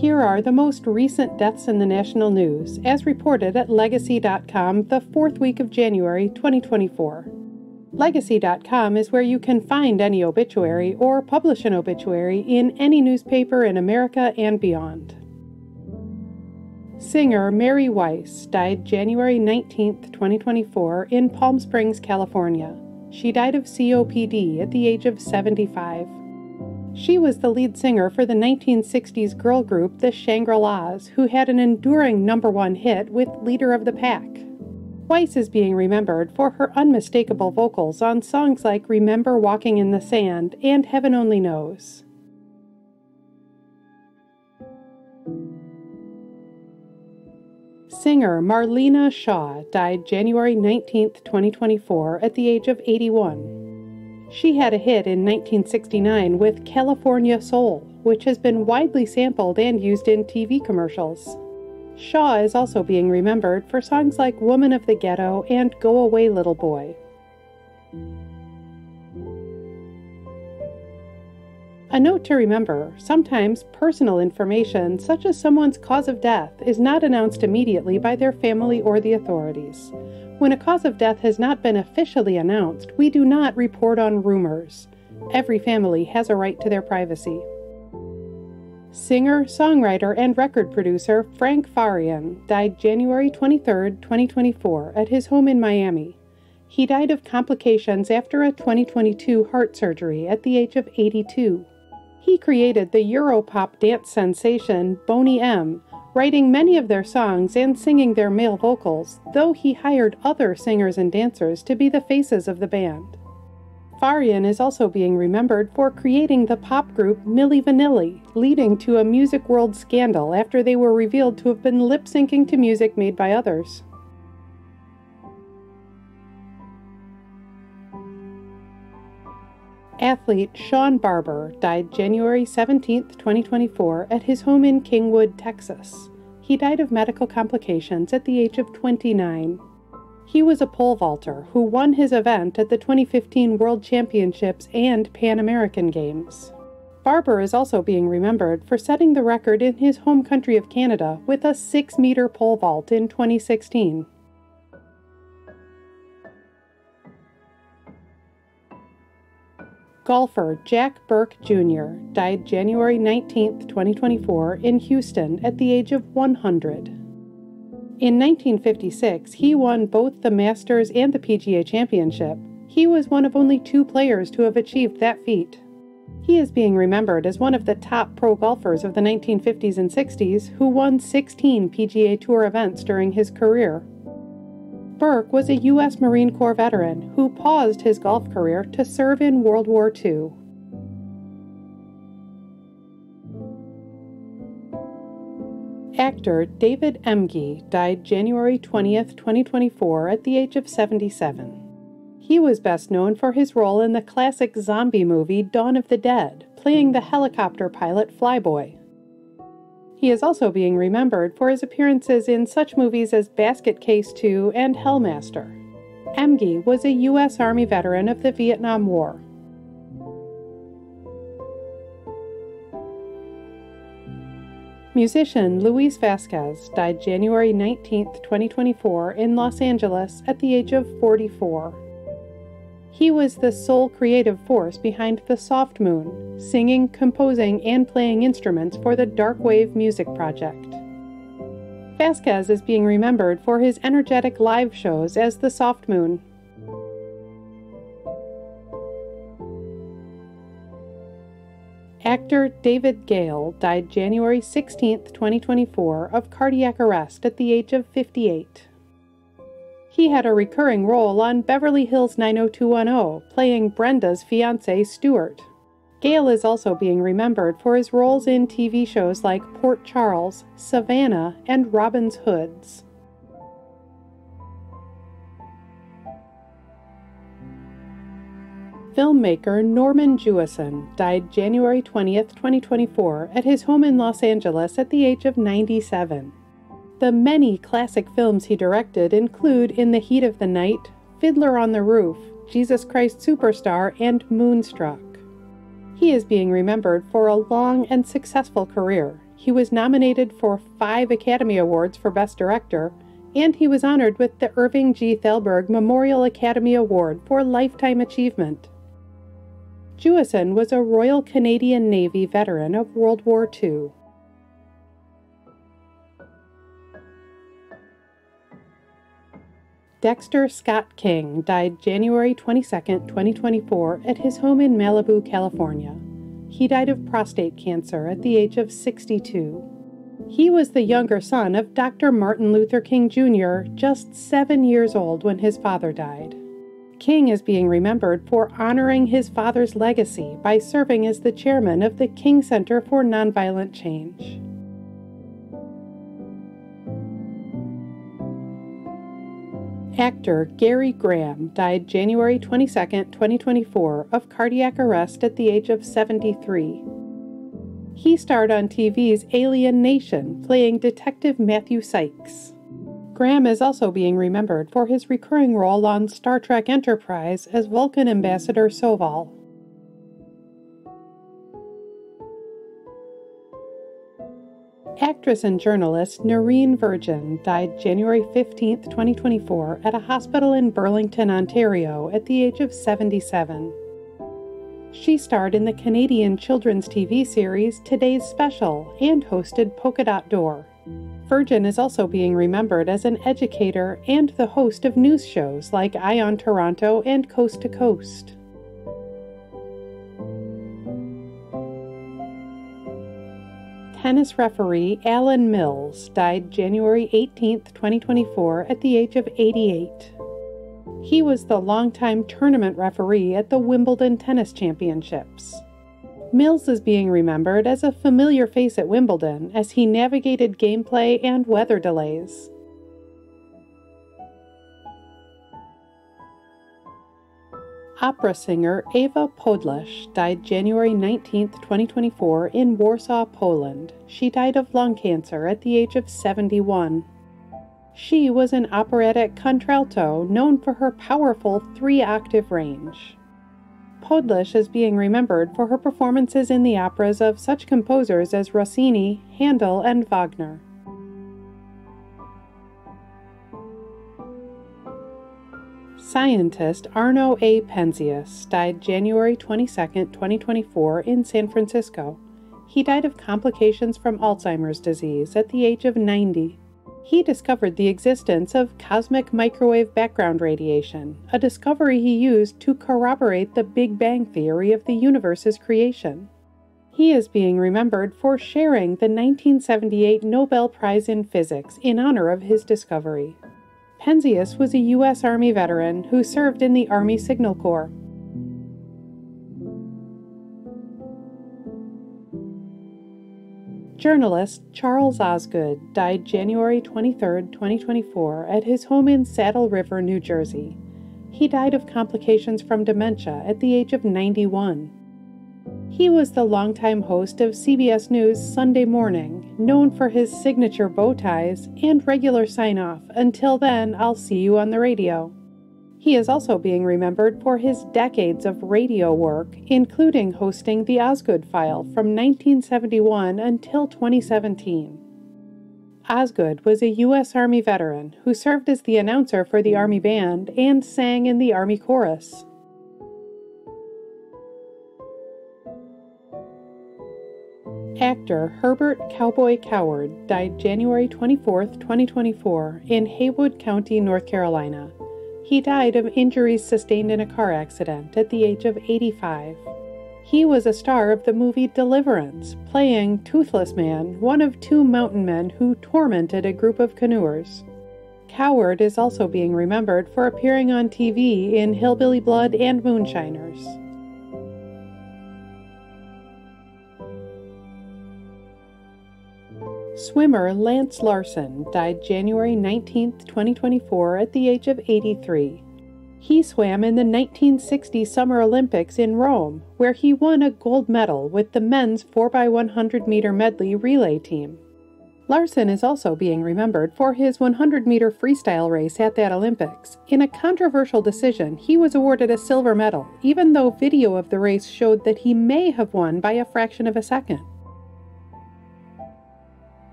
Here are the most recent deaths in the national news, as reported at Legacy.com the 4th week of January 2024. Legacy.com is where you can find any obituary or publish an obituary in any newspaper in America and beyond. Singer Mary Weiss died January 19, 2024 in Palm Springs, California. She died of COPD at the age of 75. She was the lead singer for the 1960s girl group the Shangri-Las, who had an enduring #1 hit with Leader of the Pack. Weiss is being remembered for her unmistakable vocals on songs like Remember Walking in the Sand and Heaven Only Knows. Singer Marlena Shaw died January 19, 2024 at the age of 81. She had a hit in 1969 with California Soul, which has been widely sampled and used in TV commercials. Shaw is also being remembered for songs like Woman of the Ghetto and Go Away Little Boy. A note to remember, sometimes personal information, such as someone's cause of death, is not announced immediately by their family or the authorities. When a cause of death has not been officially announced, we do not report on rumors. Every family has a right to their privacy. Singer, songwriter, and record producer Frank Farian died January 23, 2024 at his home in Miami. He died of complications after a 2022 heart surgery at the age of 82. He created the Europop dance sensation Boney M, writing many of their songs and singing their male vocals, though he hired other singers and dancers to be the faces of the band. Farian is also being remembered for creating the pop group Milli Vanilli, leading to a Music World scandal after they were revealed to have been lip-syncing to music made by others. Athlete Shawn Barber died January 17, 2024 at his home in Kingwood, Texas. He died of medical complications at the age of 29. He was a pole vaulter who won his event at the 2015 World Championships and Pan American Games. Barber is also being remembered for setting the record in his home country of Canada with a 6-meter pole vault in 2016. Golfer Jack Burke Jr. died January 19, 2024 in Houston at the age of 100. In 1956, he won both the Masters and the PGA Championship. He was one of only 2 players to have achieved that feat. He is being remembered as one of the top pro golfers of the 1950s and 60s who won 16 PGA Tour events during his career. Burke was a U.S. Marine Corps veteran who paused his golf career to serve in World War II. Actor David Emge died January 20, 2024 at the age of 77. He was best known for his role in the classic zombie movie Dawn of the Dead, playing the helicopter pilot Flyboy. He is also being remembered for his appearances in such movies as Basket Case 2 and Hellmaster. Emge was a U.S. Army veteran of the Vietnam War. Musician Luis Vasquez died January 19, 2024 in Los Angeles at the age of 44. He was the sole creative force behind The Soft Moon, singing, composing, and playing instruments for the Darkwave Music Project. Vasquez is being remembered for his energetic live shows as The Soft Moon. Actor David Gail died January 16, 2024 of cardiac arrest at the age of 58. He had a recurring role on Beverly Hills 90210, playing Brenda's fiancé, Stuart. Gail is also being remembered for his roles in TV shows like Port Charles, Savannah, and Robin's Hoods. Filmmaker Norman Jewison died January 20, 2024 at his home in Los Angeles at the age of 97. The many classic films he directed include In the Heat of the Night, Fiddler on the Roof, Jesus Christ Superstar, and Moonstruck. He is being remembered for a long and successful career. He was nominated for 5 Academy Awards for Best Director, and he was honored with the Irving G. Thalberg Memorial Academy Award for Lifetime Achievement. Jewison was a Royal Canadian Navy veteran of World War II. Dexter Scott King died January 22, 2024, at his home in Malibu, California. He died of prostate cancer at the age of 62. He was the younger son of Dr. Martin Luther King Jr., just 7 years old when his father died. King is being remembered for honoring his father's legacy by serving as the chairman of the King Center for Nonviolent Change. Actor Gary Graham died January 22, 2024, of cardiac arrest at the age of 73. He starred on TV's Alien Nation, playing Detective Matthew Sykes. Graham is also being remembered for his recurring role on Star Trek Enterprise as Vulcan Ambassador Soval. Actress and journalist Nerene Virgin died January 15, 2024, at a hospital in Burlington, Ontario, at the age of 77. She starred in the Canadian children's TV series Today's Special and hosted Polka Dot Door. Virgin is also being remembered as an educator and the host of news shows like Eye on Toronto and Coast to Coast. Tennis referee Alen Mills died January 18, 2024, at the age of 88. He was the longtime tournament referee at the Wimbledon Tennis Championships. Mills is being remembered as a familiar face at Wimbledon as he navigated gameplay and weather delays. Opera singer Ava Podes died January 19, 2024, in Warsaw, Poland. She died of lung cancer at the age of 71. She was an operatic contralto known for her powerful 3-octave range. Podleś is being remembered for her performances in the operas of such composers as Rossini, Handel, and Wagner. Scientist Arno A Penzias died January 22, 2024, in San Francisco. He died of complications from Alzheimer's disease at the age of 90. He discovered the existence of cosmic microwave background radiation, a discovery he used to corroborate the Big Bang theory of the universe's creation. He is being remembered for sharing the 1978 Nobel Prize in Physics in honor of his discovery. Penzias was a U.S. Army veteran who served in the Army Signal Corps. Journalist Charles Osgood died January 23, 2024, at his home in Saddle River, New Jersey. He died of complications from dementia at the age of 91. He was the longtime host of CBS News Sunday Morning, known for his signature bow ties and regular sign-off, "Until then, I'll see you on the radio." He is also being remembered for his decades of radio work, including hosting The Osgood File from 1971 until 2017. Osgood was a U.S. Army veteran who served as the announcer for the Army Band and sang in the Army Chorus. Actor Herbert "Cowboy" Coward died January 24, 2024, in Haywood County, North Carolina. He died of injuries sustained in a car accident at the age of 85. He was a star of the movie Deliverance, playing Toothless Man, one of 2 mountain men who tormented a group of canoers. Coward is also being remembered for appearing on TV in Hillbilly Blood and Moonshiners. Swimmer Lance Larson died January 19, 2024, at the age of 83. He swam in the 1960 Summer Olympics in Rome, where he won a gold medal with the men's 4x100-meter medley relay team. Larson is also being remembered for his 100-meter freestyle race at that Olympics. In a controversial decision, he was awarded a silver medal, even though video of the race showed that he may have won by a fraction of a second.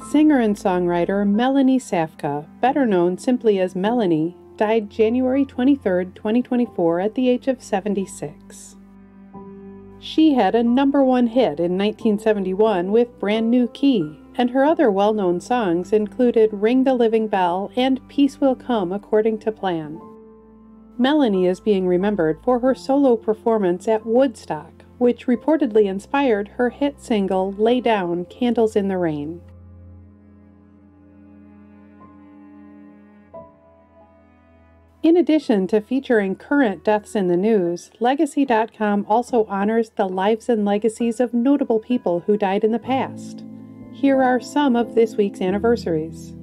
Singer and songwriter Melanie Safka, better known simply as Melanie, died January 23, 2024 at the age of 76. She had a #1 hit in 1971 with Brand New Key, and her other well-known songs included Ring the Living Bell and Peace Will Come According to Plan. Melanie is being remembered for her solo performance at Woodstock, which reportedly inspired her hit single Lay Down, Candles in the Rain. In addition to featuring current deaths in the news, Legacy.com also honors the lives and legacies of notable people who died in the past. Here are some of this week's anniversaries.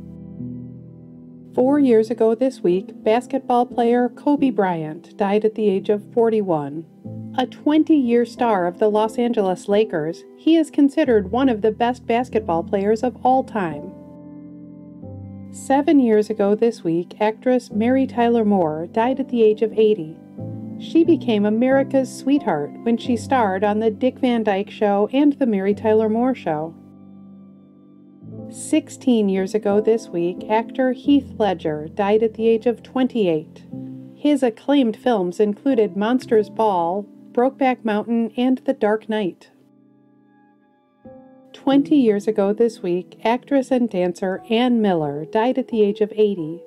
4 years ago this week, basketball player Kobe Bryant died at the age of 41. A 20-year star of the Los Angeles Lakers, he is considered one of the best basketball players of all time. 7 years ago this week, actress Mary Tyler Moore died at the age of 80. She became America's sweetheart when she starred on The Dick Van Dyke Show and The Mary Tyler Moore Show. 16 years ago this week, actor Heath Ledger died at the age of 28. His acclaimed films included Monsters Ball, Brokeback Mountain, and The Dark Knight. 20 years ago this week, actress and dancer Ann Miller died at the age of 80.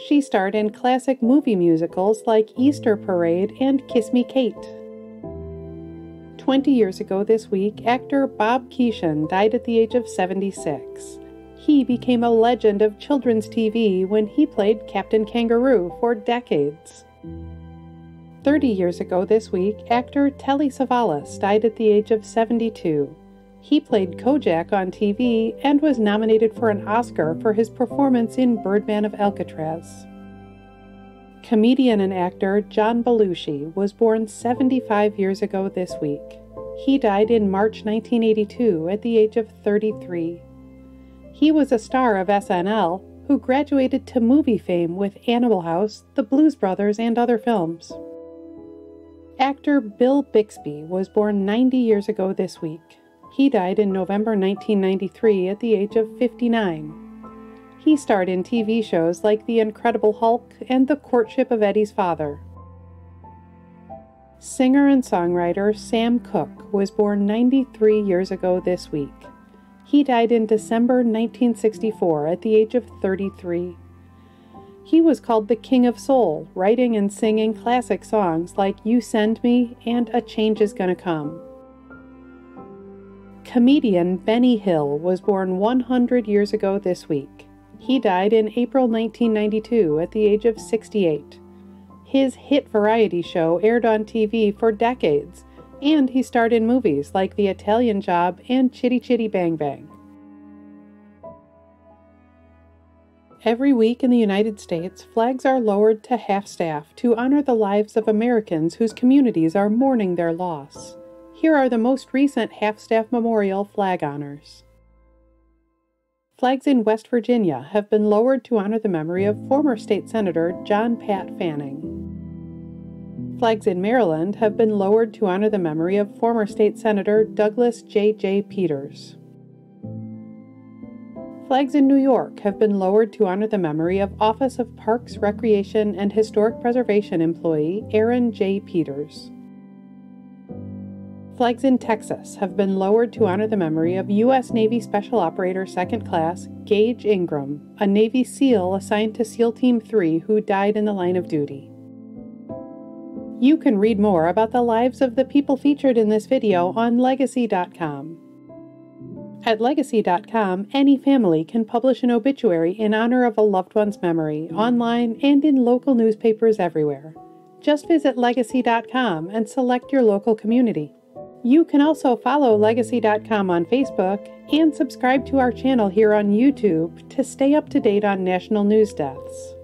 She starred in classic movie musicals like Easter Parade and Kiss Me Kate. 20 years ago this week, actor Bob Keeshan died at the age of 76. He became a legend of children's TV when he played Captain Kangaroo for decades. 30 years ago this week, actor Telly Savalas died at the age of 72. He played Kojak on TV and was nominated for an Oscar for his performance in Birdman of Alcatraz. Comedian and actor John Belushi was born 75 years ago this week. He died in March 1982 at the age of 33. He was a star of SNL who graduated to movie fame with Animal House, The Blues Brothers, and other films. Actor Bill Bixby was born 90 years ago this week. He died in November 1993 at the age of 59. He starred in TV shows like The Incredible Hulk and The Courtship of Eddie's Father. Singer and songwriter Sam Cooke was born 93 years ago this week. He died in December 1964 at the age of 33. He was called the King of Soul, writing and singing classic songs like You Send Me and A Change Is Gonna Come. Comedian Benny Hill was born 100 years ago this week. He died in April 1992 at the age of 68. His hit variety show aired on TV for decades, and he starred in movies like The Italian Job and Chitty Chitty Bang Bang. Every week in the United States, flags are lowered to half-staff to honor the lives of Americans whose communities are mourning their loss. Here are the most recent half-staff memorial flag honors. Flags in West Virginia have been lowered to honor the memory of former state senator John Pat Fanning. Flags in Maryland have been lowered to honor the memory of former state senator Douglas J. Peters. Flags in New York have been lowered to honor the memory of Office of Parks, Recreation, and Historic Preservation employee Aaron J. Peters. Flags in Texas have been lowered to honor the memory of U.S. Navy Special Operator 2nd Class Gage Ingram, a Navy SEAL assigned to SEAL Team 3 who died in the line of duty. You can read more about the lives of the people featured in this video on Legacy.com. At Legacy.com, any family can publish an obituary in honor of a loved one's memory, online and in local newspapers everywhere. Just visit Legacy.com and select your local community. You can also follow Legacy.com on Facebook and subscribe to our channel here on YouTube to stay up to date on national news deaths.